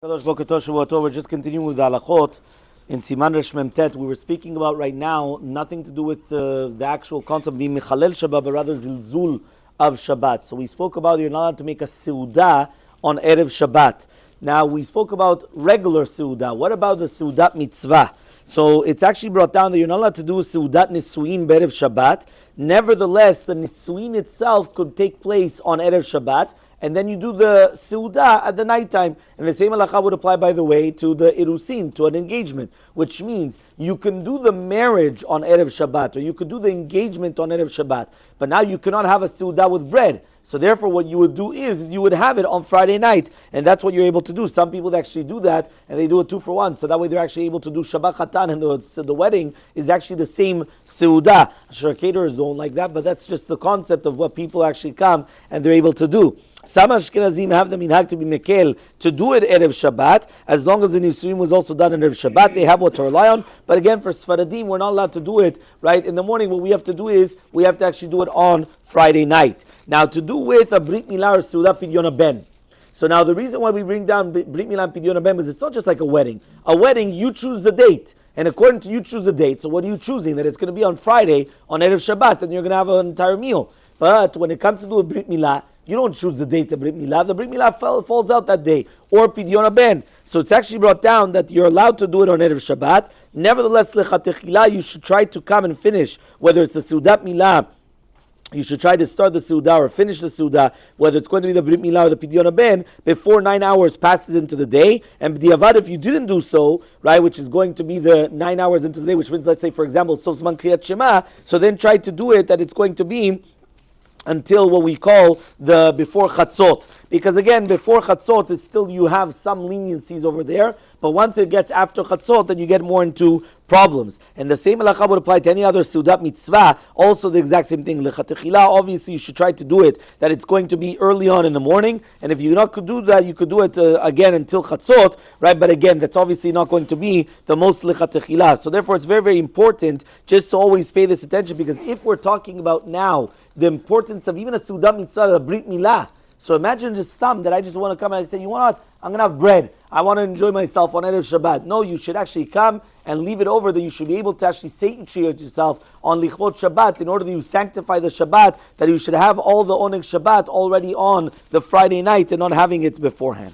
We're just continuing with the halachot in Siman Resh Mem Tet. We were speaking about right now nothing to do with the actual concept of being Mechalel Shabbat, but rather Zilzul of Shabbat. So we spoke about you're not allowed to make a Seudah on Erev Shabbat. Now we spoke about regular Seudah. What about the Seudat Mitzvah? So it's actually brought down that you're not allowed to do a Seudat Nisuin Be'erev Shabbat. Nevertheless, the Nisuin itself could take place on Erev Shabbat, and then you do the Seudah at the nighttime. And the same halacha would apply, by the way, to the Irusin, to an engagement, which means you can do the marriage on Erev Shabbat, or you could do the engagement on Erev Shabbat, but now you cannot have a Seudah with bread. So therefore what you would do is you would have it on Friday night, and that's what you're able to do. Some people actually do that, and they do it 2 for 1, so that way they're actually able to do Shabbat Chatan, and the wedding is actually the same Seudah. I'm sure caterers don't like that, but that's just the concept of what people actually come and they're able to do. Some Ashkenazim have the minhag to be mekel, to do it Erev Shabbat, as long as the Nisuim was also done in Erev Shabbat. They have what to rely on. But again, for Sfaradim, we're not allowed to do it right in the morning. What we have to do is, we have to actually do it on Friday night. Now, to do with a Brit Milah or Seudah Pidyon Ben. So now the reason why we bring down Brit Milah and Pidyon Ben is it's not just like a wedding. A wedding, you choose the date. And according to you choose the date. So what are you choosing? That it's going to be on Friday, on Erev Shabbat, and you're going to have an entire meal. But when it comes to do a Brit Milah, you don't choose the date of Brit Milah. The Brit Milah falls out that day. Or Pidyon Ben. So it's actually brought down that you're allowed to do it on Erev Shabbat. Nevertheless, Lechatechila, you should try to come and finish, whether it's a Seudat Milah, you should try to start the Seudah or finish the Seudah, whether it's going to be the Brit Milah or the Pidyon Ben, before 9 hours passes into the day. And b'diavad, if you didn't do so, right, which is going to be the 9 hours into the day, which means, let's say, for example, Sosman Kriyat Shema, so then try to do it that it's going to be until what we call the before Chatzot. Because again, before Chatzot, it's still, you have some leniencies over there, but once it gets after Chatzot, then you get more into problems. And the same halacha would apply to any other Seudat Mitzvah, also the exact same thing. Lechatechila, obviously you should try to do it, that it's going to be early on in the morning, and if you not could do that, you could do it again until Chatzot, right? But again, that's obviously not going to be the most Lechatechila. So therefore, it's very, very important just to always pay this attention, because if we're talking about now the importance of even a Seudat Mitzvah, a Brit Milah. So imagine just that I just want to come and I say, you know what? I'm going to have bread. I want to enjoy myself on Erev Shabbat. No, you should actually come and leave it over, that you should be able to actually satiate yourself on Lichvot Shabbat in order that you sanctify the Shabbat, that you should have all the Oneg Shabbat already on the Friday night and not having it beforehand.